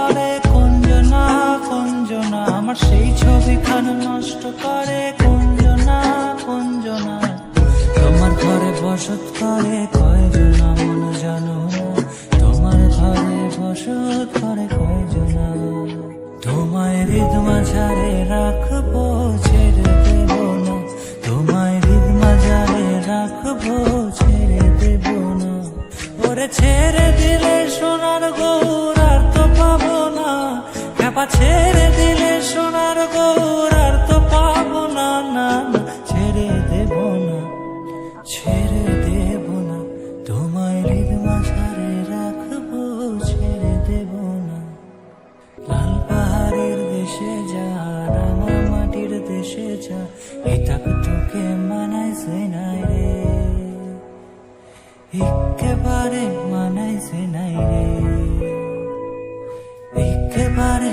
করে কুঞ্জনা কুঞ্জনা, আমার সেই ছবিখান নষ্ট করে কুঞ্জনা কুঞ্জনা। তোমার ঘরে বসত করে কয়জনা মন জানো, তোমার ঘরে বসত করে কয়জনা। তোমায় হৃদ মাঝারে রাখবো ছেড়ে দেব না, তোমায় হৃদ মাঝারে রাখবো ছেড়ে দেব না। ওরে ছেড়ে দিলে সোনার গৌর আর তো পাবো না, খেপা ছেড়ে দিলে সোনার গৌর আর তো পাবো না। না না ছেড়ে দেব না, ছেড়ে দেব না, তোমায় হৃদ মাঝারে রাখবো ছেড়ে দেব না। লাল পাহাড়ের দেশে যা, রাঙা মাটির দেশে যা, এটাক তোকে মানাইছে নাই রে, একেবারে মানাইছে নাই রে, একেবারে